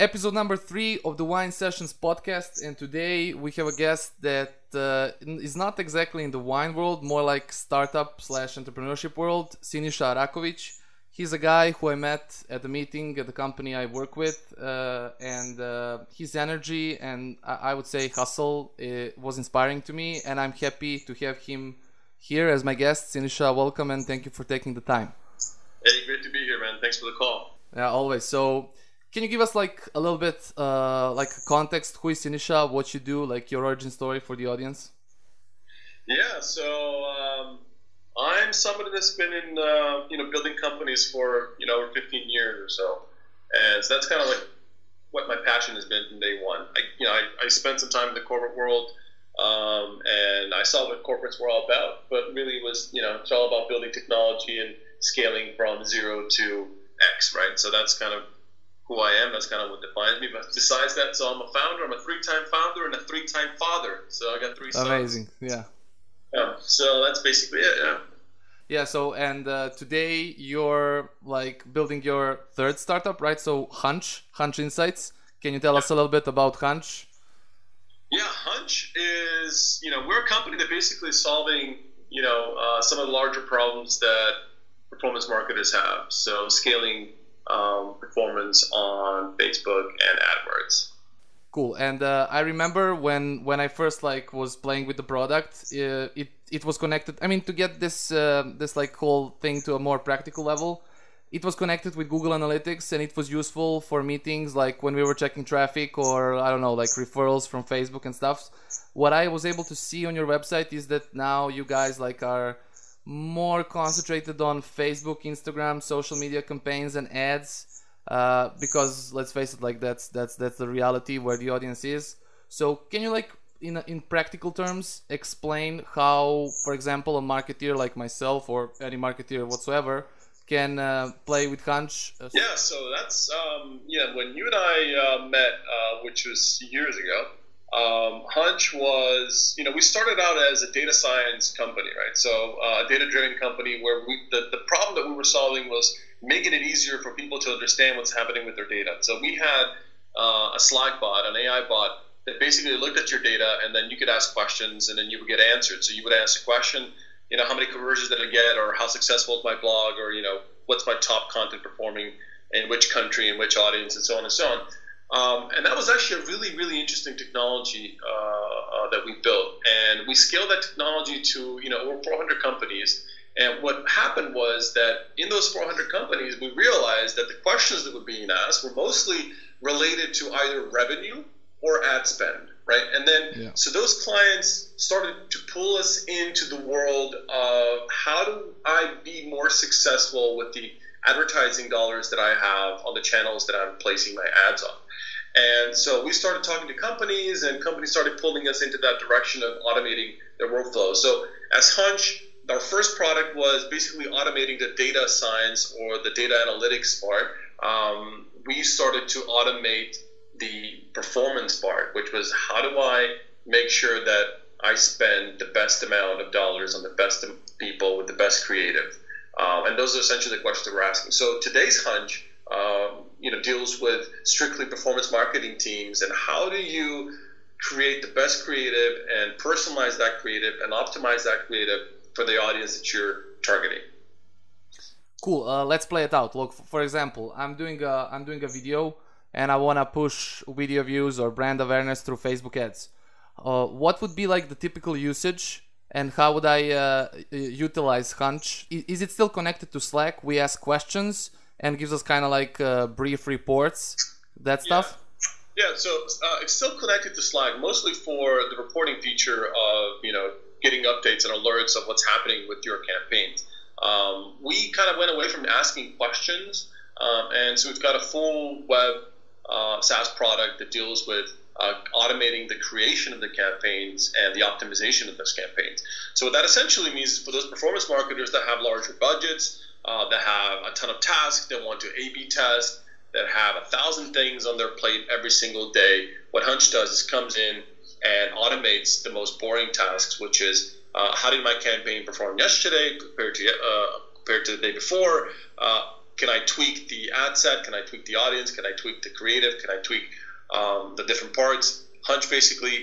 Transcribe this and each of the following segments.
episode number 3 of the Wine Sessions podcast, and today we have a guest that is not exactly in the wine world, more like startup / entrepreneurship world, Sinisa Rakovic. He's a guy who I met at the meeting at the company I work with, and his energy and I would say hustle was inspiring to me, and I'm happy to have him here as my guest. Sinisa, welcome, and thank you for taking the time. Hey, great to be here, man. Thanks for the call. Yeah, always. So can you give us like a little bit like context? Who is Sinisa? What you do? Like your origin story for the audience? Yeah, so I'm somebody that's been in building companies for over 15 years or so, and so that's kind of like what my passion has been from day one. I spent some time in the corporate world, and I saw what corporates were all about, but really it was it's all about building technology and scaling from 0 to X, right? So that's kind of who I am. That's kind of what defines me. But besides that, so I'm a founder. I'm a 3-time founder and a 3-time father. So I got 3 sons. Amazing, yeah. Yeah. So that's basically it. Yeah. Yeah. So and today you're like building your 3rd startup, right? So Hunch Insights. Can you tell us a little bit about Hunch? Yeah, Hunch is we're a company that basically is solving some of the larger problems that performance marketers have. So scaling performance on Facebook and AdWords. Cool. And I remember when I first was playing with the product, it was connected. I mean, to get this whole thing to a more practical level, it was connected with Google Analytics, and it was useful for meetings like when we were checking traffic or I don't know, like referrals from Facebook and stuff. What I was able to see on your website is that now you guys are more concentrated on Facebook, Instagram, social media campaigns and ads, because let's face it, that's the reality where the audience is. So can you in practical terms explain how, for example, a marketeer like myself or any marketeer whatsoever can play with Hunch? Yeah, so that's when you and I met, which was years ago. Hunch was, we started out as a data science company, right? So a data-driven company where the problem that we were solving was making it easier for people to understand what's happening with their data. So we had a Slack bot, an AI bot, that basically looked at your data, and then you could ask questions, and then you would get answered. So you would ask a question, how many conversions did I get, or how successful is my blog, or what's my top content performing in which country, in which audience, and so on and so on. And that was actually a really, really interesting technology that we built. And we scaled that technology to, over 400 companies. And what happened was that in those 400 companies, we realized that the questions that were being asked were mostly related to either revenue or ad spend, right? And then, So those clients started to pull us into the world of how do I be more successful with the advertising dollars that I have on the channels that I'm placing my ads on. And so we started talking to companies, and companies started pulling us into that direction of automating their workflow. So as Hunch, our first product was basically automating the data science or the data analytics part. We started to automate the performance part, which was how do I make sure that I spend the best amount of dollars on the best people with the best creative. And those are essentially the questions that we're asking. So today's Hunch deals with strictly performance marketing teams, and how do you create the best creative and personalize that creative and optimize that creative for the audience that you're targeting. Cool. Let's play it out. Look, for example, I'm doing a video, and I want to push video views or brand awareness through Facebook ads. What would be the typical usage, and how would I utilize Hunch? Is it still connected to Slack? We ask questions and gives us kind of brief reports, that stuff? Yeah, so it's still connected to Slack, mostly for the reporting feature of, getting updates and alerts of what's happening with your campaigns. We kind of went away from asking questions, and so we've got a full web SaaS product that deals with automating the creation of the campaigns and the optimization of those campaigns. So what that essentially means is for those performance marketers that have larger budgets, that have a ton of tasks, that want to A/B test, that have 1,000 things on their plate every single day, what Hunch does is comes in and automates the most boring tasks, which is how did my campaign perform yesterday compared to the day before? can I tweak the ad set? Can I tweak the audience? Can I tweak the creative? Can I tweak the different parts? Hunch basically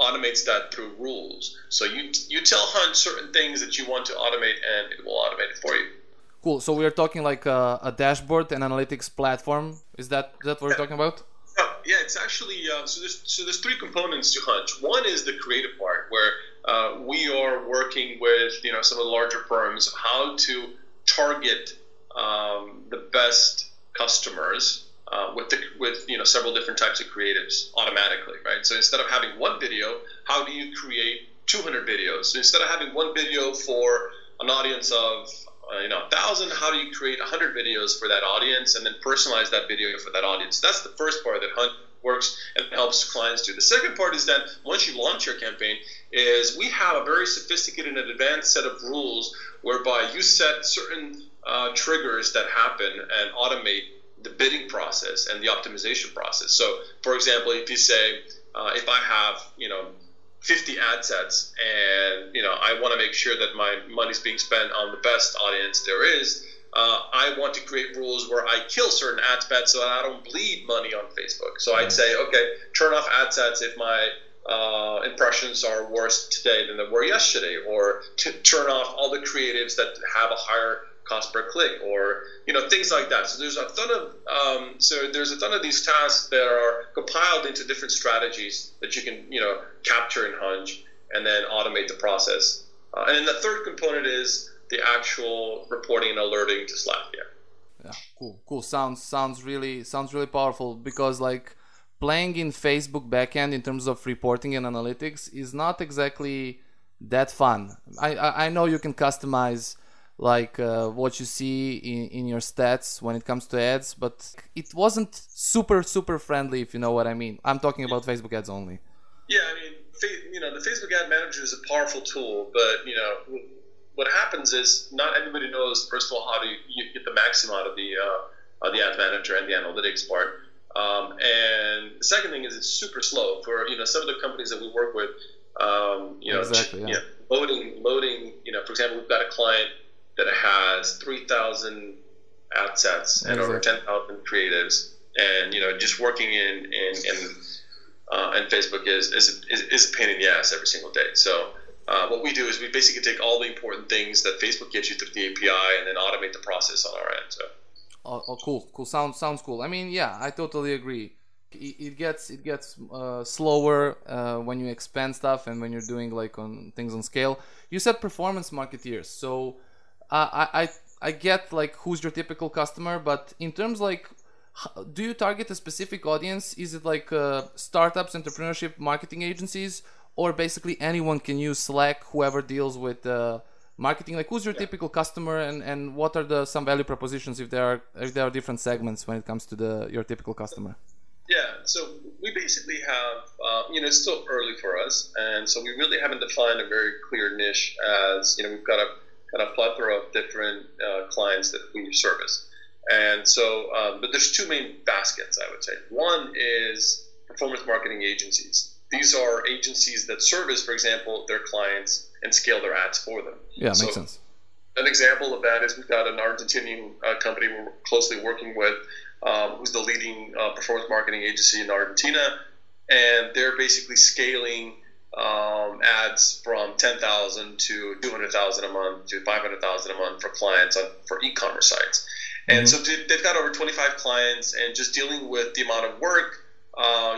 automates that through rules. So you tell Hunch certain things that you want to automate, and it will automate it for you. Cool. So we're talking like a dashboard and analytics platform. Is that what we're talking about? Yeah, it's actually so there's three components to Hunch. One is the creative part, where we are working with some of the larger firms of how to target the best customers with several different types of creatives automatically, right? So instead of having one video, how do you create 200 videos? So instead of having one video for an audience of 1,000, how do you create 100 videos for that audience and then personalize that video for that audience? That's the first part that Hunch works and helps clients do. The second part is that once you launch your campaign, is we have a very sophisticated and advanced set of rules whereby you set certain triggers that happen and automate the bidding process and the optimization process. So, for example, if you say, if I have 50 ad sets, and I want to make sure that my money's being spent on the best audience there is, I want to create rules where I kill certain ad sets so that I don't bleed money on Facebook. So I'd say, okay, turn off ad sets if my impressions are worse today than they were yesterday, or to turn off all the creatives that have a higher cost per click, or things like that. So there's a ton of these tasks that are compiled into different strategies that you can capture in Hunch and then automate the process. And then the third component is the actual reporting and alerting to Slack. Yeah, cool. Sounds really powerful, because like playing in Facebook backend in terms of reporting and analytics is not exactly that fun. I know you can customize like what you see in your stats when it comes to ads, but it wasn't super friendly, if you know what I mean. I'm talking about Facebook ads only. Yeah, I mean, the Facebook ad manager is a powerful tool, but what happens is not everybody knows, first of all, how to get the maximum out of the ad manager and the analytics part. And the second thing is it's super slow for some of the companies that we work with. Exactly, yeah. Loading. For example, we've got a client that has 3,000 ad sets and over 10,000 creatives, and just working in Facebook is a pain in the ass every single day. So what we do is we basically take all the important things that Facebook gives you through the API and then automate the process on our end. So. Oh, cool. Sounds cool. I mean, yeah, I totally agree. It gets slower when you expand stuff and when you're doing like on things on scale. You said performance marketeers, so I get like who's your typical customer, but in terms like, do you target a specific audience? Is it like startups, entrepreneurship, marketing agencies, or basically anyone can use Slack, whoever deals with marketing? Like, who's your typical customer, and what are some value propositions if there are different segments when it comes to your typical customer? Yeah, so we basically have, it's still early for us, and so we really haven't defined a very clear niche, as we've got a kind of plethora of different clients that we service. And so, but there's two main baskets, I would say. One is performance marketing agencies. These are agencies that service, for example, their clients and scale their ads for them. Yeah, makes sense. An example of that is we've got an Argentinian company we're closely working with, who's the leading performance marketing agency in Argentina, and they're basically scaling ads from 10,000 to 200,000 a month to 500,000 a month for clients for e-commerce sites. And so they've got over 25 clients, and just dealing with the amount of work,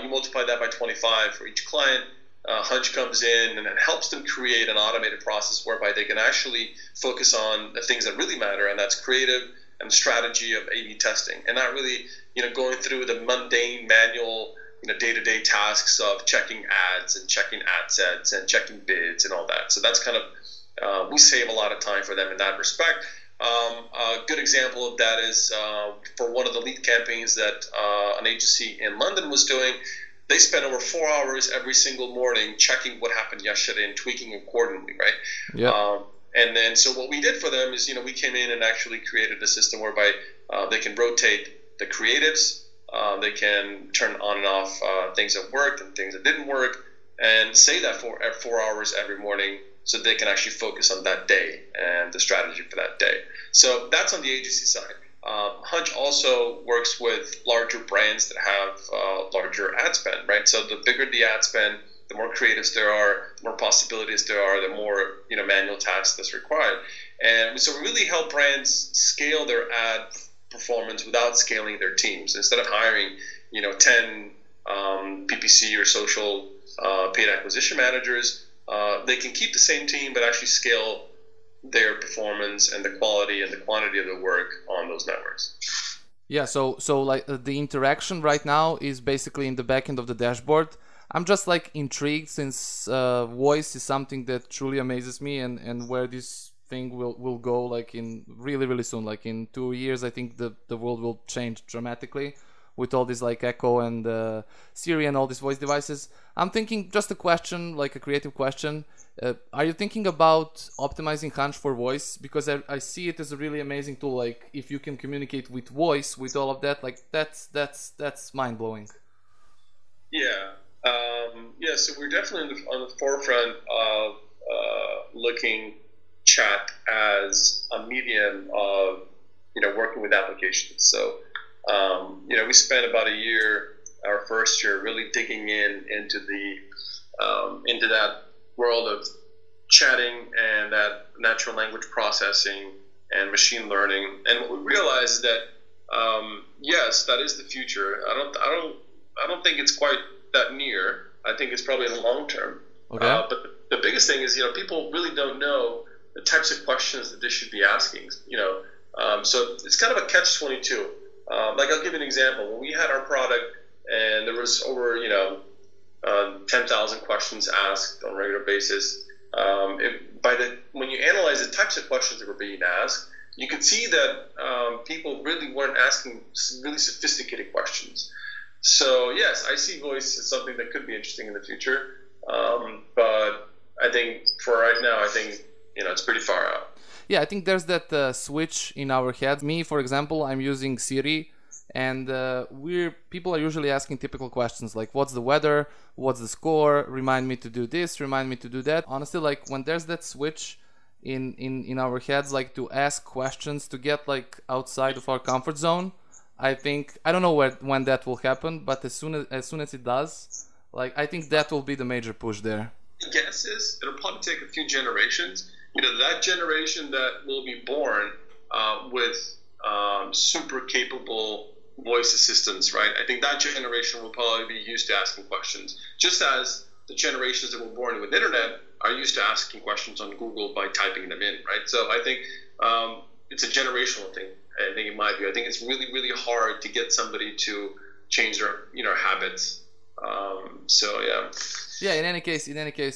you multiply that by 25 for each client. Hunch comes in and it helps them create an automated process whereby they can actually focus on the things that really matter, and that's creative and strategy of A/B testing, and not really going through the mundane manual day-to-day tasks of checking ads and checking ad sets and checking bids and all that. So that's kind of we save a lot of time for them in that respect. A good example of that is for one of the lead campaigns that an agency in London was doing. They spent over 4 hours every single morning checking what happened yesterday and tweaking accordingly, right? Yeah. And then, so what we did for them is, we came in and actually created a system whereby they can rotate the creatives, they can turn on and off things that worked and things that didn't work, and say that for 4 hours every morning, so they can actually focus on that day and the strategy for that day. So that's on the agency side. Hunch also works with larger brands that have larger ad spend, right? So the bigger the ad spend, the more creatives there are, the more possibilities there are, the more manual tasks that's required. And so we really help brands scale their ad performance without scaling their teams. Instead of hiring 10 PPC or social paid acquisition managers, they can keep the same team but actually scale their performance and the quality and the quantity of the work on those networks. Yeah, so like the interaction right now is basically in the back end of the dashboard. I'm just like intrigued, since voice is something that truly amazes me, and where this thing will go, like in really soon, like in 2 years. I think the world will change dramatically with all this like Echo and Siri and all these voice devices. I'm thinking, just a question, like a creative question. Are you thinking about optimizing Hunch for voice? Because I see it as a really amazing tool. Like if you can communicate with voice, with all of that, like that's mind blowing. Yeah. So we're definitely on the forefront of looking chat as a medium of working with applications. So we spent about a year, our first year, really digging into that world of chatting and that natural language processing and machine learning. And what we realized is that yes, that is the future. I don't think it's quite that near. I think it's probably in the long term. Okay. But the biggest thing is people really don't know the types of questions that they should be asking. So it's kind of a catch-22. Like I'll give you an example. When we had our product and there was over 10,000 questions asked on a regular basis, when you analyze the types of questions that were being asked, you could see that people really weren't asking really sophisticated questions. So yes, I see voice as something that could be interesting in the future, but I think for right now, it's pretty far out. Yeah, I think there's that switch in our heads. Me, for example, I'm using Siri, and people are usually asking typical questions like, what's the weather, what's the score, remind me to do this, remind me to do that. Honestly, like when there's that switch in our heads, like to ask questions, to get like outside of our comfort zone, I don't know when that will happen, but as soon as it does, like I think that will be the major push there. The guess is it'll probably take a few generations. That generation that will be born with super capable voice assistants, right? I think that generation will probably be used to asking questions, just as the generations that were born with internet are used to asking questions on Google by typing them in, right? So I think it's a generational thing. I think in my view, I think it's really, really hard to get somebody to change their habits. So yeah. Yeah. In any case,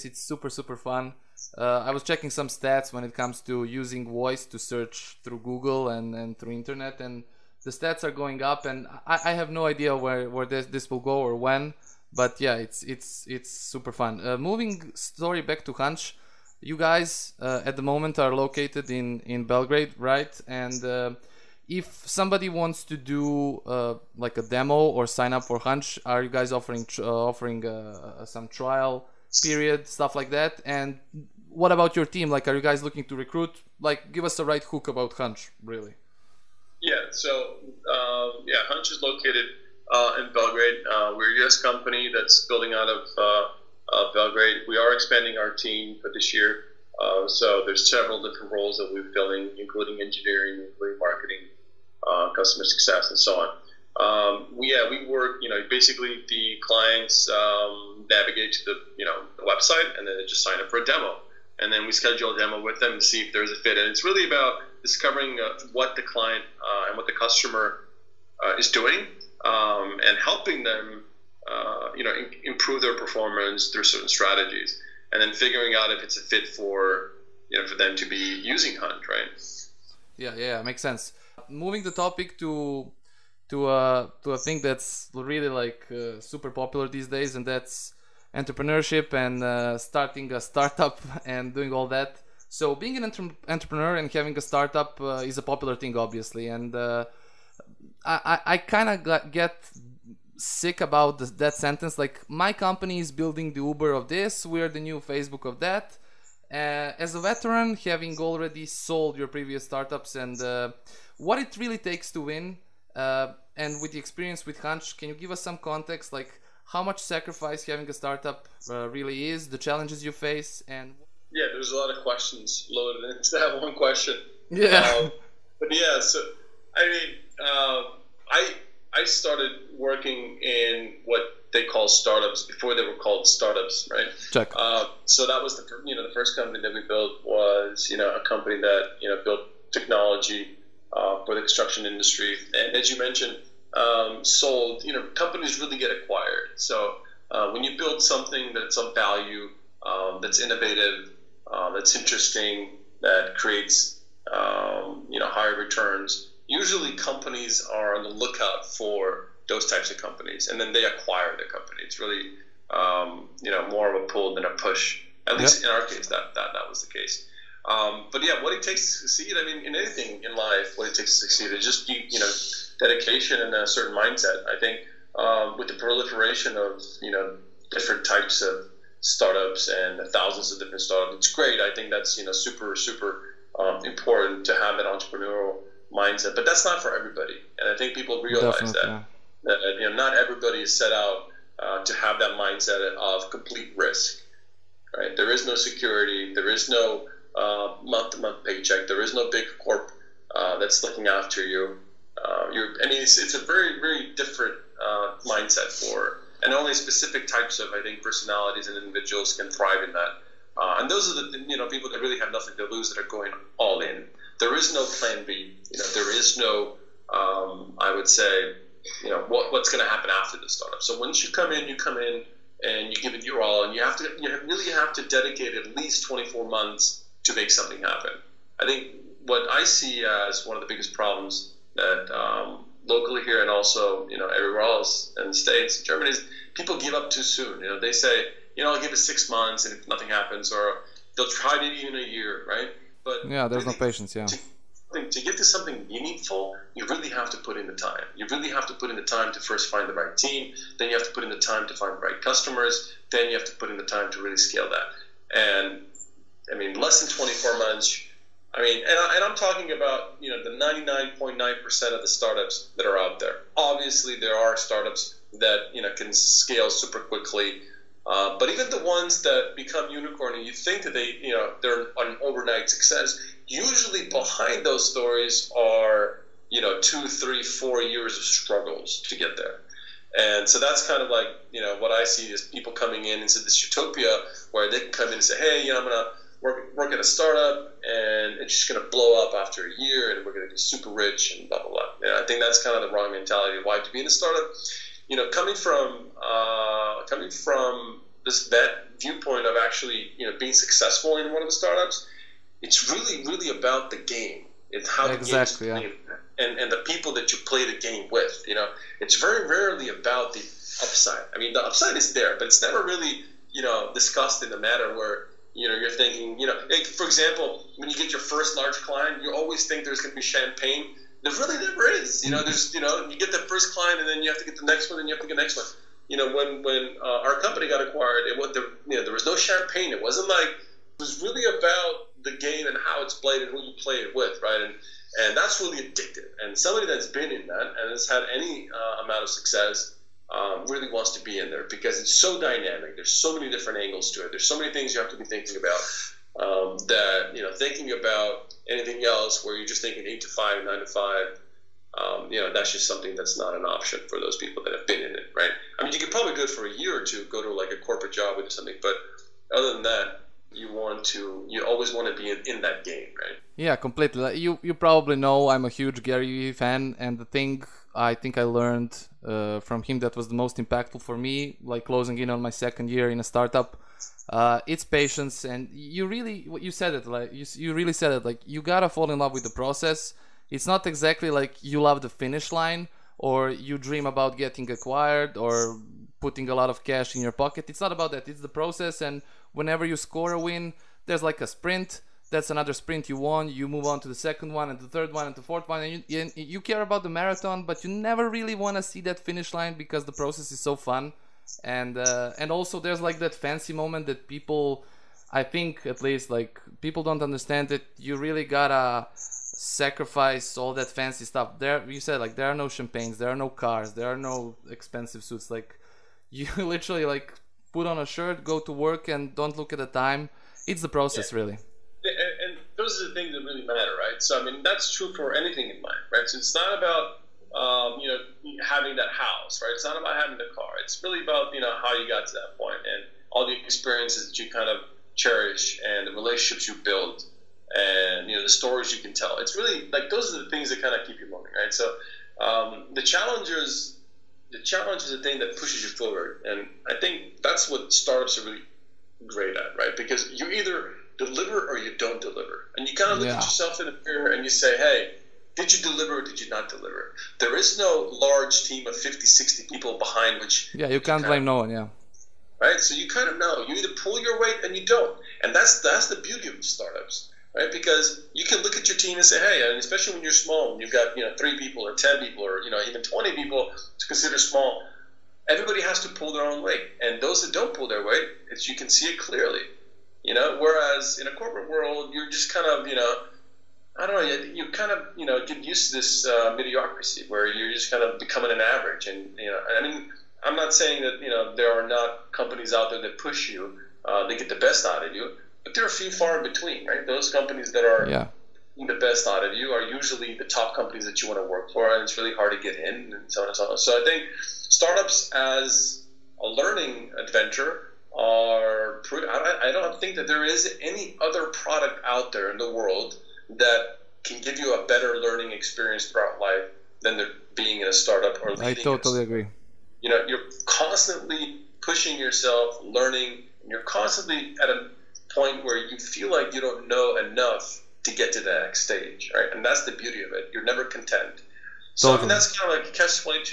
it's super fun. I was checking some stats when it comes to using voice to search through Google and through internet, and the stats are going up. And I have no idea where this will go or when. But yeah, it's super fun. Moving story back to Hunch. You guys at the moment are located in Belgrade, right? And if somebody wants to do like a demo or sign up for Hunch, are you guys offering some trial period, stuff like that? And what about your team? Like, are you guys looking to recruit? Like, give us the right hook about Hunch, really. Yeah. So Hunch is located in Belgrade. We're a U.S. company that's building out of Belgrade. We are expanding our team for this year. So there's several different roles that we're filling, including engineering, including marketing, customer success, and so on. We work, basically the clients navigate to the website, and then they just sign up for a demo. And then we schedule a demo with them to see if there's a fit. And it's really about discovering what the client and what the customer is doing, and helping them, improve their performance through certain strategies, and then figuring out if it's a fit for them to be using Hunch, right? Yeah, makes sense. Moving the topic to a thing that's really like super popular these days, and that's entrepreneurship and starting a startup and doing all that. So being an entrepreneur and having a startup is a popular thing, obviously, and I kind of get sick about that sentence. Like, my company is building the Uber of this, we're the new Facebook of that. As a veteran, having already sold your previous startups and what it really takes to win, and with the experience with Hunch, can you give us some context, like how much sacrifice having a startup really is, the challenges you face, and... Yeah, there's a lot of questions loaded into that one question. Yeah. But yeah, so I mean, I started working in what they call startups before they were called startups, right? Check. So that was the first company that we built was a company that built technology for the construction industry, and as you mentioned, sold. Companies really get acquired. So when you build something that's of value, that's innovative, that's interesting, that creates higher returns, usually companies are on the lookout for those types of companies, and then they acquire the company. It's really more of a pull than a push. At least in our case, that was the case. But yeah, what it takes to succeed, I mean, in anything in life, what it takes to succeed is just dedication and a certain mindset. I think with the proliferation of different types of startups and thousands of different startups, it's great. I think that's super important to have that entrepreneurial mindset, but that's not for everybody. And I think people realize that not everybody is set out to have that mindset of complete risk. Right? There is no security. There is no month-to-month paycheck. There is no big corp that's looking after you. It's a very, very different mindset and only specific types of, I think, personalities and individuals can thrive in that. And those are the people that really have nothing to lose, that are going all in. There is no plan B. There is no, I would say, what's going to happen after the startup. So once you come in and you give it your all, and you really have to dedicate at least 24 months to make something happen. I think what I see as one of the biggest problems that locally here and also everywhere else in the States, Germany, is people give up too soon. They say, I'll give it 6 months, and if nothing happens, or they'll try it even a year, right? But yeah, there's no patience. Yeah. To get to something meaningful, you really have to put in the time. You really have to put in the time to first find the right team. Then you have to put in the time to find the right customers. Then you have to put in the time to really scale that. And I mean, less than 24 months. I mean, and I'm talking about the 99.9% of the startups that are out there. Obviously, there are startups that can scale super quickly. But even the ones that become unicorn, and you think that they're an overnight success, usually behind those stories are 2, 3, 4 years of struggles to get there. And so that's kind of like what I see is people coming in into this utopia where they can come in and say, hey, I'm gonna work at a startup and it's just gonna blow up after a year and we're gonna be super rich and blah blah blah. And I think that's kind of the wrong mentality of why to be in a startup. Coming from that viewpoint of actually being successful in one of the startups, it's really, really about the game. It's how the game is played, and the people that you play the game with. It's very rarely about the upside. I mean, the upside is there, but it's never really discussed in the matter where you're thinking like, for example, when you get your first large client, you always think there's going to be champagne. There really never is. There's you get the first client and then you have to get the next one and you have to get the next one. When our company got acquired, there was no champagne. It wasn't like, it was really about the game and how it's played and who you play it with, right? And that's really addictive. And somebody that's been in that and has had any amount of success really wants to be in there because it's so dynamic. There's so many different angles to it. There's so many things you have to be thinking about that thinking about anything else where you're just thinking 8 to 5, 9 to 5. That's just something that's not an option for those people that have been in it, right? I mean, you could probably do it for a year or two, go to like a corporate job or something, but other than that, you always want to be in that game, right? Yeah, completely. You probably know I'm a huge Gary fan, and the thing I think I learned from him that was the most impactful for me, like closing in on my second year in a startup, it's patience. And you said it, like you really said it, like you gotta fall in love with the process. It's not exactly like you love the finish line or you dream about getting acquired or putting a lot of cash in your pocket. It's not about that. It's the process, and whenever you score a win, there's like a sprint. That's another sprint you won. You move on to the second one and the third one and the fourth one, and you care about the marathon, but you never really want to see that finish line because the process is so fun. And also there's like that fancy moment that people I think at least like people don't understand that you really gotta sacrifice all that fancy stuff. There, you said like there are no champagnes, there are no cars, there are no expensive suits. Like you literally like put on a shirt, go to work, and don't look at the time. It's the process, really. And those are the things that really matter, right? So I mean, that's true for anything in life, right? So it's not about having that house, right? It's not about having the car. It's really about how you got to that point and all the experiences that you kind of cherish and the relationships you build and the stories you can tell. It's really like those are the things that kind of keep you moving, right? So the challenge is the thing that pushes you forward, and I think that's what startups are really great at, right? Because you either deliver or you don't deliver, and you kind of look at yourself in the mirror and you say, hey, did you deliver or did you not deliver? There is no large team of 50, 60 people behind which you can't blame no one. Right, so you kind of know. You either pull your weight and you don't, and that's the beauty of startups, right? Because you can look at your team and say, hey, and especially when you're small, when you've got 3 people or 10 people or even 20 people to consider small, everybody has to pull their own weight, and those that don't pull their weight, you can see it clearly, Whereas in a corporate world, you're just kind of I don't know, you kind of get used to this mediocrity where you're just kind of becoming an average, and I mean. I'm not saying that there are not companies out there that push you, they get the best out of you, but there are a few far in between, right? Those companies that are getting the best out of you are usually the top companies that you want to work for, and it's really hard to get in, and so on and so on. So I think startups as a learning adventure are I don't think that there is any other product out there in the world that can give you a better learning experience throughout life than being in a startup or leading. I totally agree. You're constantly pushing yourself, learning, and you're constantly at a point where you feel like you don't know enough to get to the next stage, right? And that's the beauty of it. You're never content. So I mean, that's kind of like catch-22.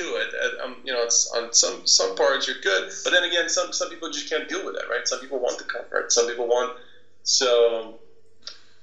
It's on some parts you're good, but then again, some people just can't deal with that, right? Some people want the comfort. Some people want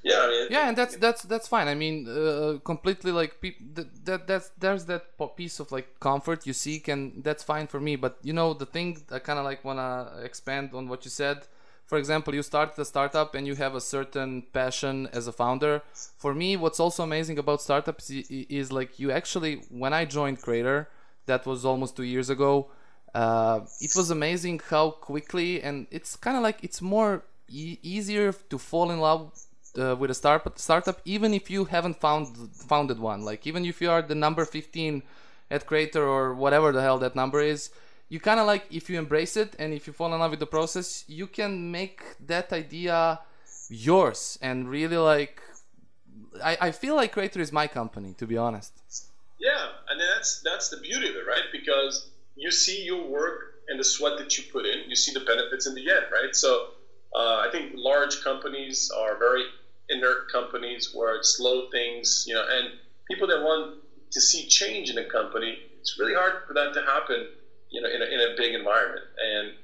and that's fine. I mean, completely like there's that piece of like comfort you seek, and that's fine for me. But the thing I kind of like wanna expand on what you said. For example, you start the startup and you have a certain passion as a founder. For me, what's also amazing about startups is like you actually, when I joined Creator, that was almost 2 years ago. It was amazing how quickly, and it's kind of like it's more easier to fall in love with a startup, even if you haven't founded one. Like even if you are the number 15 at Creator or whatever the hell that number is, you kind of like, if you embrace it and if you fall in love with the process, you can make that idea yours. And really like, I feel like Creator is my company, to be honest. Yeah, and that's the beauty of it, right? Because you see your work and the sweat that you put in, you see the benefits in the end, right? So I think large companies are very inert companies where it's slow things, and people that want to see change in a company, it's really hard for that to happen, in a big environment. And,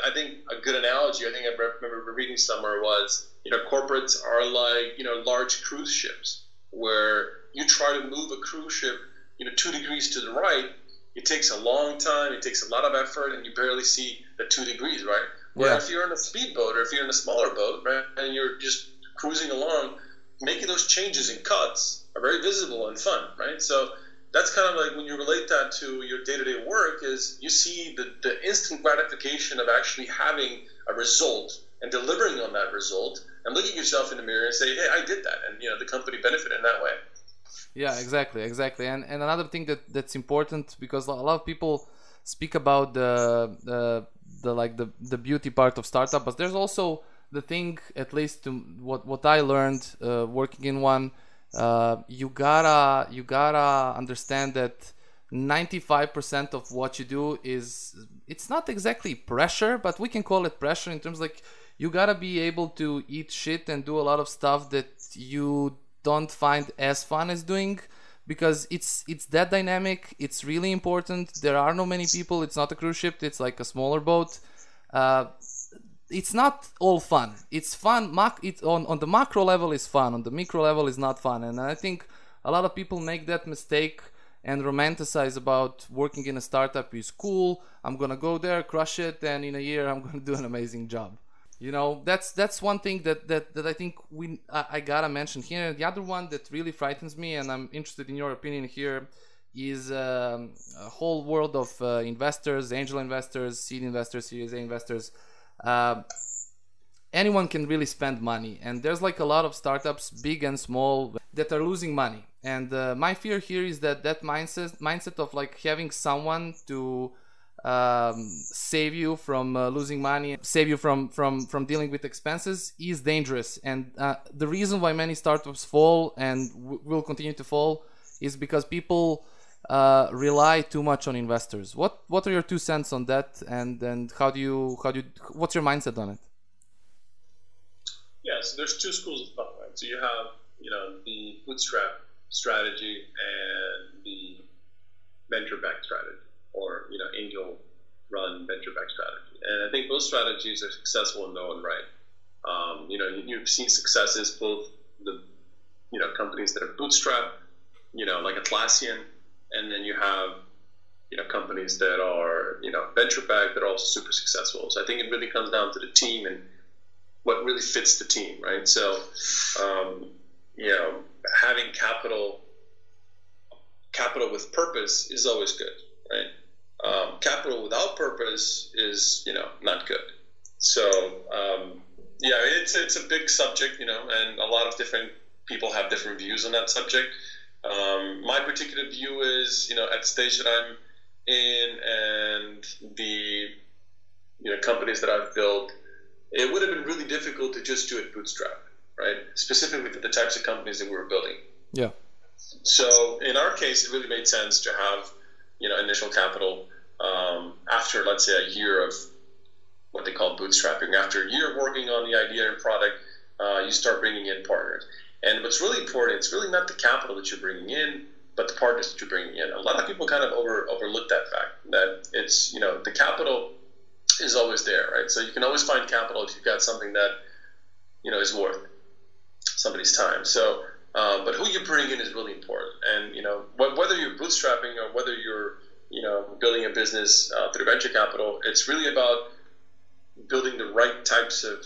I think a good analogy, I think I remember reading somewhere was, corporates are like, large cruise ships where you try to move a cruise ship, 2 degrees to the right. It takes a long time, it takes a lot of effort, and you barely see the 2 degrees, right? Where if you're in a speedboat or if you're in a smaller boat, right, and you're just cruising along, making those changes and cuts are very visible and fun, right? So that's kind of like when you relate that to your day-to-day work is you see the instant gratification of actually having a result and delivering on that result and looking yourself in the mirror and say, hey, I did that. And, the company benefited in that way. Yeah, exactly. And another thing that's important, because a lot of people speak about the beauty part of startup, but there's also the thing, at least to what I learned working in one. You gotta understand that 95% of what you do it's not exactly pressure, but we can call it pressure in terms like you gotta be able to eat shit and do a lot of stuff that you don't find as fun as doing, because it's that dynamic. It's really important. There are no many people. It's not a cruise ship. It's like a smaller boat. It's not all fun. It's fun. On the macro level is fun. On the micro level is not fun. And I think a lot of people make that mistake and romanticize about working in a startup is cool. I'm gonna go there, crush it, and in a year I'm gonna do an amazing job. You know, that's one thing that I think I gotta mention here. The other one that really frightens me, and I'm interested in your opinion here, is a whole world of investors, angel investors, seed investors, Series A investors. Anyone can really spend money, and there's like a lot of startups, big and small, that are losing money. And my fear here is that mindset of like having someone to save you from losing money, save you from dealing with expenses is dangerous. And the reason why many startups fall and will continue to fall is because people rely too much on investors. What are your 2 cents on that, and how do you what's your mindset on it? Yeah, so there's 2 schools of thought, right? So you have, the bootstrap strategy and the venture-backed strategy, or, angel-run venture-backed strategy. And I think both strategies are successful in their own right. You've seen successes, both the, companies that are bootstrapped, like Atlassian, and then you have, companies that are, venture-backed that are also super successful. So I think it really comes down to the team and what really fits the team, right? So, having capital with purpose is always good, right? Capital without purpose is, not good. So, it's a big subject, and a lot of different people have different views on that subject. My particular view is, at the stage that I'm in and the, companies that I've built, it would have been really difficult to just do it bootstrap, right? Specifically for the types of companies that we were building. Yeah. So in our case, it really made sense to have, initial capital after, let's say, a year of what they call bootstrapping. After a year of working on the idea and product, you start bringing in partners. And what's really important, it's really not the capital that you're bringing in, but the partners that you're bringing in. A lot of people kind of overlook that fact, that it's, the capital is always there, right? So you can always find capital if you've got something that, is worth somebody's time. So, but who you bring in is really important. And, whether you're bootstrapping or whether you're, building a business through venture capital, it's really about building the right types of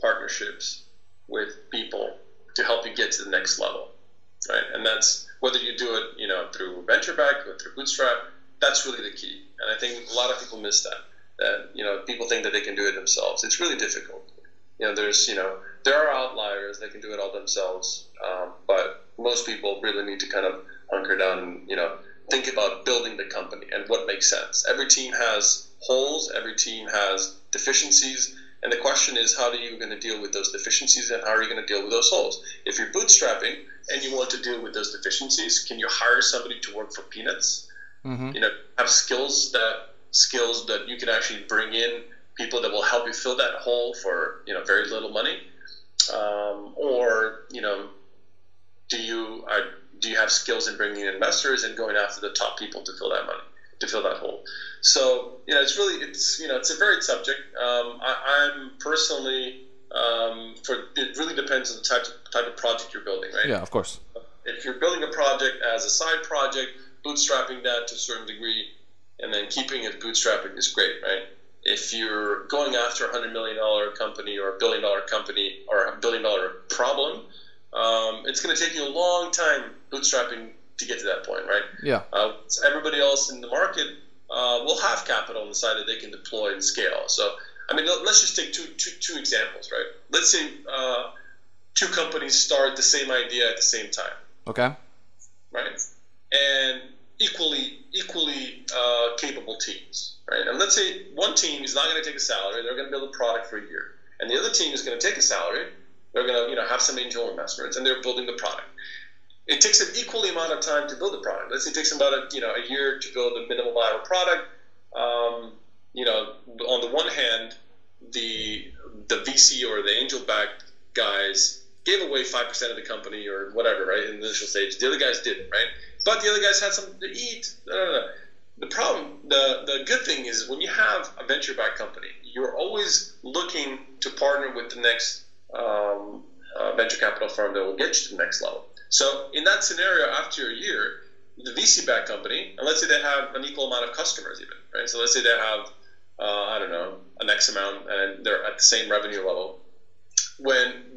partnerships with people to help you get to the next level, right? And that's whether you do it, through venture back or through bootstrap. That's really the key. And I think a lot of people miss that. That people think that they can do it themselves. It's really difficult. There's there are outliers that can do it all themselves, but most people really need to kind of hunker down and think about building the company and what makes sense. Every team has holes. Every team has deficiencies. And the question is, how are you going to deal with those deficiencies, and how are you going to deal with those holes? If you're bootstrapping and you want to deal with those deficiencies, can you hire somebody to work for peanuts? Mm-hmm. Have skills that you can actually bring in people that will help you fill that hole for very little money, or do you have skills in bringing in investors and going after the top people to fill that money, to fill that hole? So it's a varied subject. I'm personally it really depends on the type of project you're building, right? Yeah, of course. If you're building a project as a side project, bootstrapping that to a certain degree, and then keeping it bootstrapping is great, right? If you're going after a $100 million company or a $1 billion company or a $1 billion problem, it's going to take you a long time bootstrapping to get to that point, right? Yeah. Everybody else in the market will have capital on the side that they can deploy and scale. So, let's just take two examples, right? Let's say 2 companies start the same idea at the same time. Okay. Right? And equally capable teams, right? And let's say one team is not going to take a salary; they're going to build a product for a year, and the other team is going to take a salary. They're going to have some angel investments, and they're building the product. It takes an equally amount of time to build a product. Let's say it takes about a year to build a minimum viable product. On the one hand, the VC or the angel-backed guys gave away 5% of the company or whatever, right, in the initial stage. The other guys didn't, right? But the other guys had something to eat. The problem, the good thing is when you have a venture-backed company, you're always looking to partner with the next venture capital firm that will get you to the next level. So in that scenario, after a year, the VC-backed company, and let's say they have an equal amount of customers even, right? So let's say they have, I don't know, an X amount, and they're at the same revenue level. When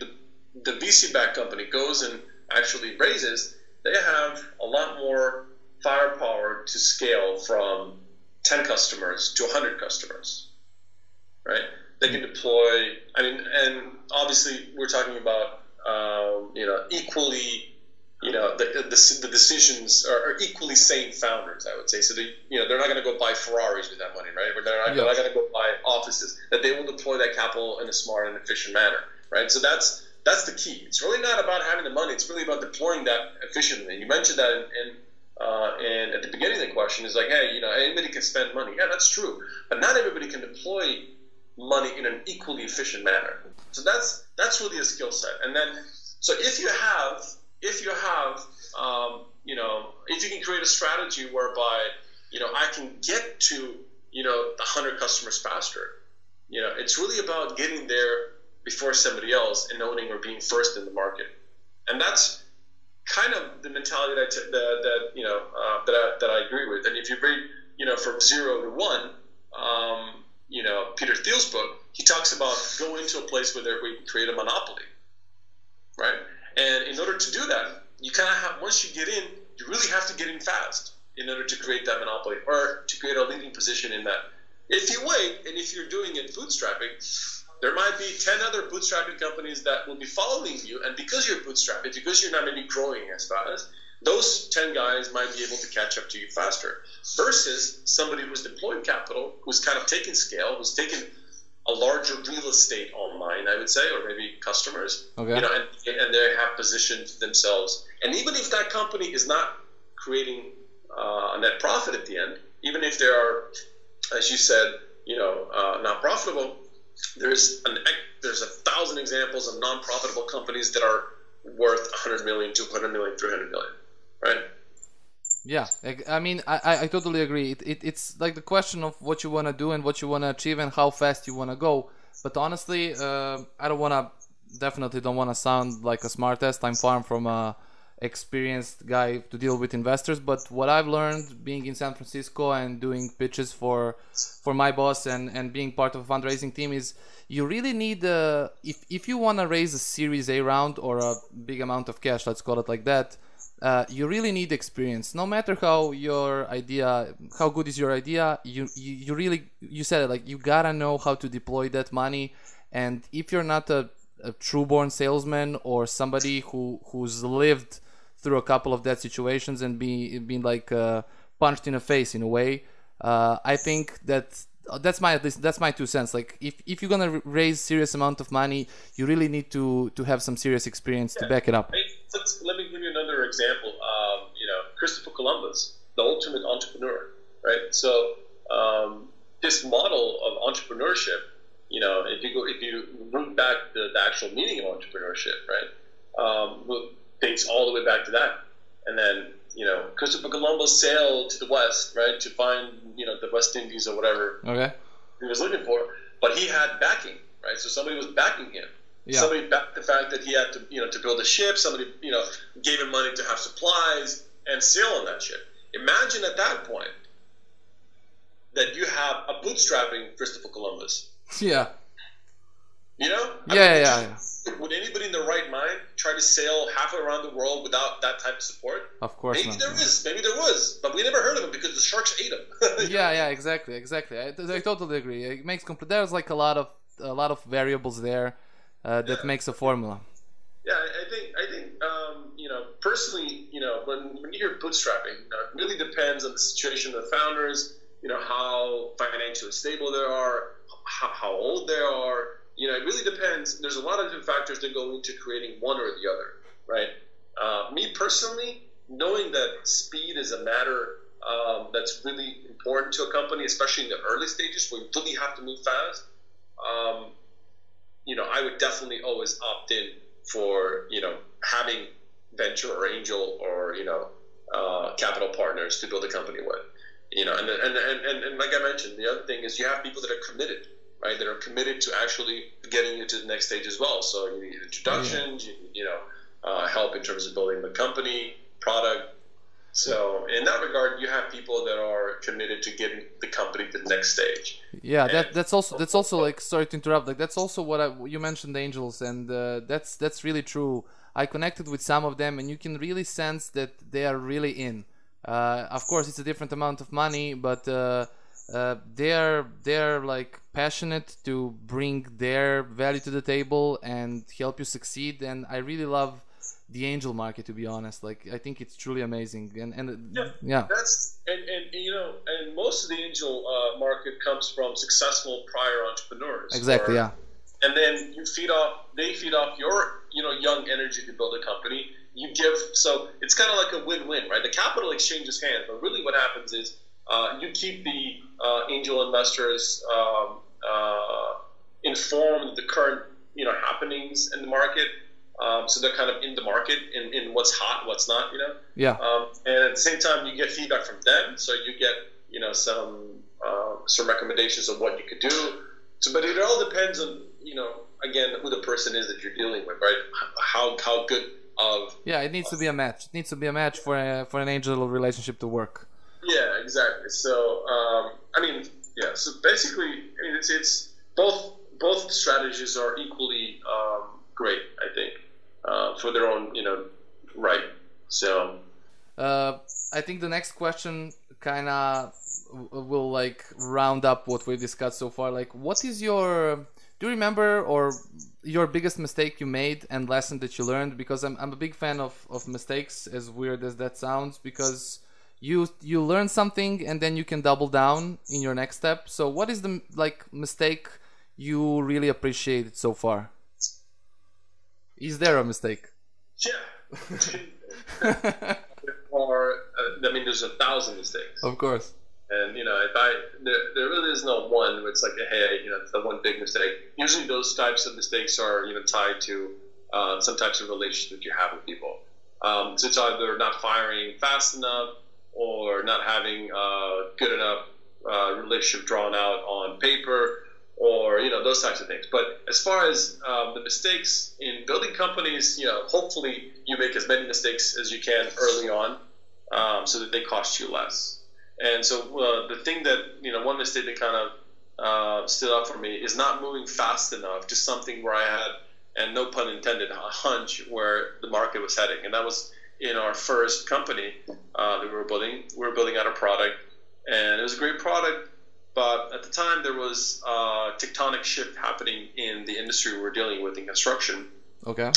the VC-backed company goes and actually raises, they have a lot more firepower to scale from 10 customers to 100 customers, right? They can deploy, and obviously we're talking about, equally, the decisions are equally sane founders, I would say. So they're not going to go buy Ferraris with that money, right? Or they're not going to go buy offices. That they will deploy that capital in a smart and efficient manner, right? So that's the key. It's really not about having the money. It's really about deploying that efficiently. You mentioned that and at the beginning of the question is like, hey, anybody can spend money. Yeah, that's true. But not everybody can deploy money in an equally efficient manner. So that's really a skill set. And then, so if you can create a strategy whereby, I can get to, the 100 customers faster, it's really about getting there before somebody else and owning or being first in the market. And that's kind of the mentality that I agree with. And if you read, from 0 to 1, Peter Thiel's book, he talks about going into a place where we can create a monopoly, right? And in order to do that, you kind of have, once you get in, you really have to get in fast in order to create that monopoly or to create a leading position in that. If you wait, and if you're doing it bootstrapping, there might be 10 other bootstrapping companies that will be following you, and because you're bootstrapping, because you're not maybe growing as fast, those 10 guys might be able to catch up to you faster, versus somebody who's deploying capital, who's kind of taking scale, who's taken a larger real estate online, I would say, or maybe customers, okay. And they have positioned themselves. And even if that company is not creating a net profit at the end, even if they are, as you said, not profitable, there's 1,000 examples of non-profitable companies that are worth 100 million, 200 million, 300 million, right? Yeah, I totally agree. It's like the question of what you want to do and what you want to achieve and how fast you want to go. But honestly, I definitely don't want to sound like a smartass. I'm far from a experienced guy to deal with investors. But what I've learned being in San Francisco and doing pitches for my boss and being part of a fundraising team is you really need, if you want to raise a Series A round or a big amount of cash, let's call it like that, you really need experience. No matter how good is your idea, you said it, like you gotta know how to deploy that money. And if you're not a true-born salesman or somebody who's lived through a couple of that situations and been like punched in the face in a way, I think that's my 2 cents. Like if you're gonna raise serious amount of money, you really need to have some serious experience to back it up. Let me give you another example. Christopher Columbus, the ultimate entrepreneur, right? So this model of entrepreneurship, if you root back the actual meaning of entrepreneurship, right, dates all the way back to that. And then Christopher Columbus sailed to the West, right, to find the West Indies or whatever he was looking for, but he had backing, right? So somebody was backing him. Yeah. Somebody backed the fact that he had to, to build a ship. Somebody, gave him money to have supplies and sail on that ship. Imagine at that point that you have a bootstrapping Christopher Columbus. Yeah. Yeah. Would anybody in their right mind try to sail halfway around the world without that type of support? Of course maybe not. Maybe there was, but we never heard of him because the sharks ate him. Yeah, exactly. I totally agree. It makes there's like a lot of variables there that makes a formula. Yeah, I think personally, when you hear bootstrapping, it really depends on the situation of the founders, how financially stable they are, how old they are. It really depends. There's a lot of different factors that go into creating one or the other, right? Me personally, knowing that speed is a matter that's really important to a company, especially in the early stages where you really have to move fast, I would definitely always opt in for, having venture or angel or, capital partners to build a company with, and like I mentioned, the other thing is you have people that are committed, right? That are committed to actually getting you to the next stage as well. So you need introductions, you need, help in terms of building the company, product. So in that regard, you have people that are committed to getting the company to the next stage. Yeah, that's also like, sorry to interrupt, like that's also what you mentioned, angels, and that's really true. I connected with some of them, and you can really sense that they are really in. Of course, it's a different amount of money, but they're like passionate to bring their value to the table and help you succeed. And I really love the angel market, to be honest. Like, I think it's truly amazing. And yeah. That's and you know, and most of the angel market comes from successful prior entrepreneurs. Exactly. Yeah. And then they feed off your, you know, young energy to build a company. You give, so it's kind of like a win-win, right? The capital exchanges hands, but really what happens is you keep the angel investors informed of the current, you know, happenings in the market. So they're kind of in the market in what's hot, what's not, you know. Yeah. And at the same time, you get feedback from them, so you get, you know, some recommendations of what you could do. So, but it all depends on, you know, again, who the person is that you're dealing with, right? How good of. Yeah, it needs to be a match. It needs to be a match for an angel relationship to work. Yeah, exactly. So, I mean, yeah. So basically, I mean, it's both strategies are equally great, I think, for their own, you know, right. So, I think the next question kind of will like round up what we discussed so far. Like, what is do you remember or your biggest mistake you made and lesson that you learned? Because I'm a big fan of mistakes, as weird as that sounds, because you learn something and then you can double down in your next step. So what is the like mistake you really appreciated so far? Is there a mistake? Yeah. Or I mean, there's 1,000 mistakes. Of course. And you know, there really is no one where it's like, hey, you know, it's the one big mistake. Usually, those types of mistakes are, you know, tied to some types of relationship that you have with people. So it's either not firing fast enough or not having good enough relationship drawn out on paper, or, you know, those types of things. But as far as the mistakes in building companies, you know, hopefully you make as many mistakes as you can early on, so that they cost you less. And so the thing that, you know, one mistake that kind of stood out for me is not moving fast enough to something where I had, and no pun intended, a hunch where the market was heading. And that was in our first company that we were building. We were building out a product, and it was a great product. But at the time, there was a tectonic shift happening in the industry we were dealing with in construction. Okay.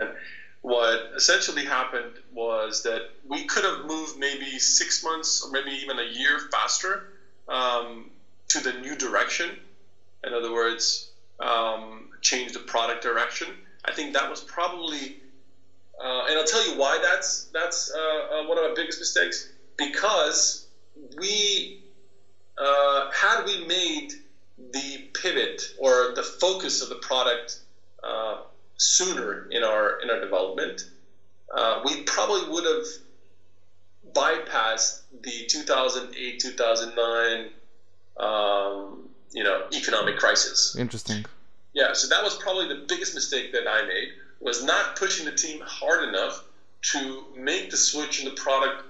And what essentially happened was that we could have moved maybe 6 months or maybe even a year faster to the new direction. In other words, change the product direction. I think that was probably, and I'll tell you why that's one of our biggest mistakes. Because had we made the pivot or the focus of the product sooner in our development, we probably would have bypassed the 2008, 2009 you know, economic crisis. Interesting. Yeah, so that was probably the biggest mistake that I made, was not pushing the team hard enough to make the switch in the product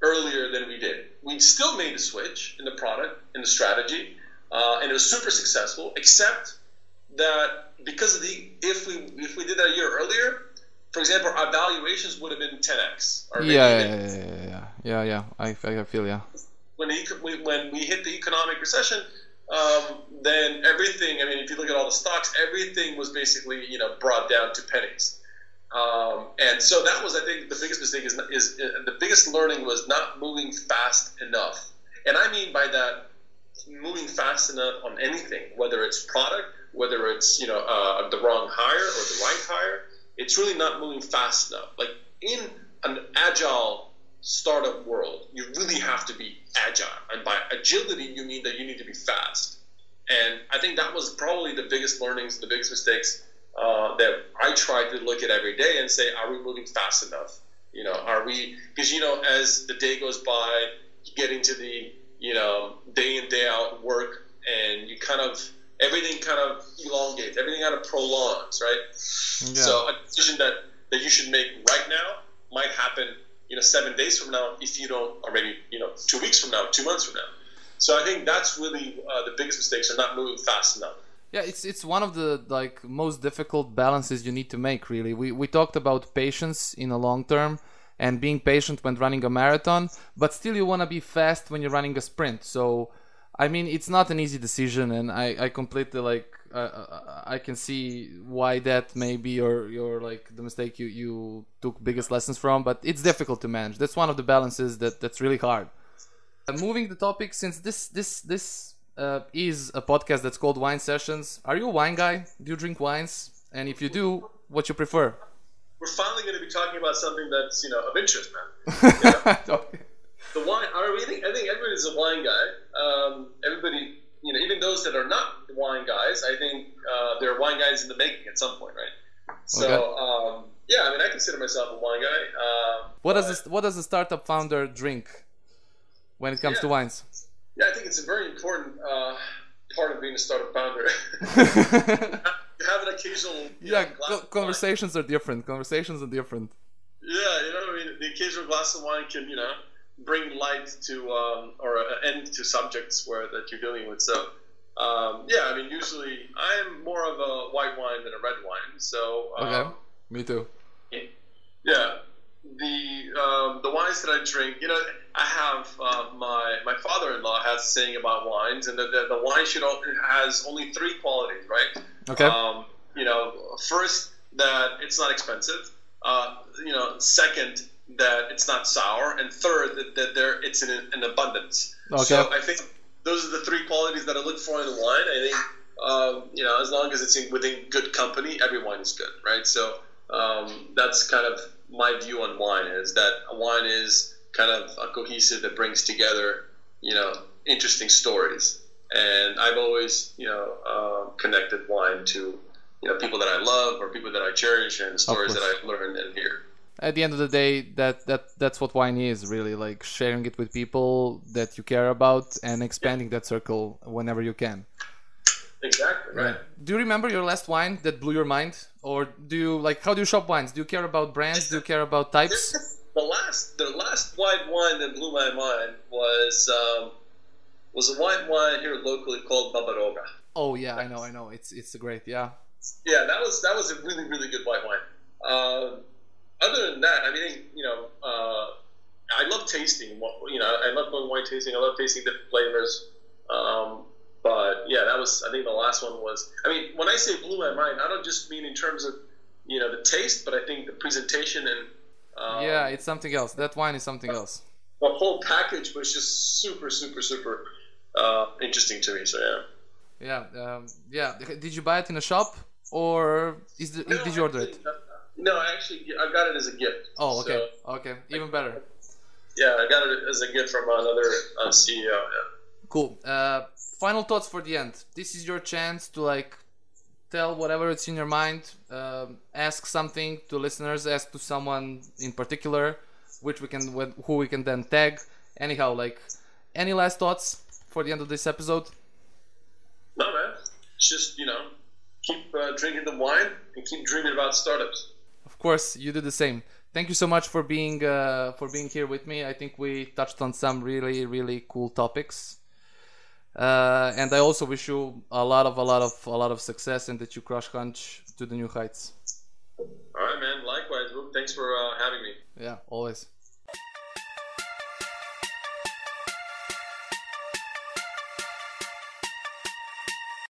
earlier than we did. We still made the switch in the product, in the strategy, and it was super successful, except that because of if we did that a year earlier, for example, our valuations would have been 10x. Or Yeah. I feel, yeah. When we hit the economic recession, then everything, I mean, if you look at all the stocks, everything was basically, you know, brought down to pennies. And so that was, I think, the biggest mistake is the biggest learning was not moving fast enough. And I mean by that, moving fast enough on anything, whether it's product, whether it's, you know, the wrong hire or the right hire, it's really not moving fast enough. Like in an agile startup world, you really have to be agile. And by agility, you mean that you need to be fast. And I think that was probably the biggest learnings, the biggest mistakes that I try to look at every day and say, are we moving fast enough? You know, are we, because, you know, as the day goes by, you get into the, you know, day in, day out work, and you kind of, everything kind of elongates, everything kind of prolongs, right? Yeah. So a decision that you should make right now might happen, 7 days from now if you don't, or maybe 2 weeks from now, 2 months from now. So I think that's really the biggest mistakes, are not moving fast enough. Yeah, it's one of the most difficult balances you need to make. Really, we talked about patience in a long term and being patient when running a marathon, but still you want to be fast when you're running a sprint. So I mean, it's not an easy decision, and I completely I can see why that may be your the mistake you took biggest lessons from, but it's difficult to manage. That's one of the balances that's really hard. Moving the topic, since this is a podcast that's called Wine Sessions, are you a wine guy? Do you drink wines? And if you do, what you prefer? We're finally going to be talking about something that's of interest, man. Okay. The wine. I think everybody's a wine guy. Everybody, even those that are not wine guys, I think they're wine guys in the making at some point, right? So, okay. Yeah, I mean, I consider myself a wine guy. What does a startup founder drink when it comes to wines? Yeah, I think it's a very important part of being a startup founder. Have an occasional conversations are different. Conversations are different. Yeah, I mean, the occasional glass of wine can bring light to or an end to subjects that you're dealing with. So yeah, I mean, usually I'm more of a white wine than a red wine. So okay, me too. Yeah, the wines that I drink, I have my father-in-law has a saying about wines, and the wine has only 3 qualities, right? Okay. First, that it's not expensive. Second, that it's not sour, and third, that it's in abundance. Okay. So I think those are the 3 qualities that I look for in the wine. I think as long as it's within good company, every wine is good, right? So that's kind of my view on wine, is that a wine is kind of a cohesive that brings together, interesting stories. And I've always, connected wine to, people that I love or people that I cherish, and stories that I've learned and hear. At the end of the day, that's what wine is, really, like sharing it with people that you care about and expanding that circle whenever you can. Exactly, right. Do you remember your last wine that blew your mind? Or do you how do you shop wines? Do you care about brands? Do you care about types? The last white wine that blew my mind was a white wine here locally called Babaroga. Oh yeah, I know. It's great, yeah. Yeah, that was a really, really good white wine. Other than that, I mean, I love tasting. I love going wine tasting. I love tasting different flavors. But yeah, I think the last one was. I mean, when I say blew my mind, I don't just mean in terms of the taste, but I think the presentation and. Yeah, it's something else. That wine is something else. The whole package was just super, super, super interesting to me. So yeah. Yeah. Did you buy it in a shop, or did you order it? No, I got it as a gift. Oh, okay. So, okay, even better. Yeah, I got it as a gift from another CEO. Yeah. Cool. Final thoughts for the end. This is your chance to tell whatever it's in your mind. Ask something to listeners. Ask to someone in particular, who we can then tag. Anyhow, any last thoughts for the end of this episode? No, man. It's just keep drinking the wine and keep dreaming about startups. Of course, you do the same. Thank you so much for being here with me. I think we touched on some really, really cool topics. And I also wish you a lot of success, and that you crush Hunch to the new heights. All right, man. Likewise. Thanks for having me. Yeah, always.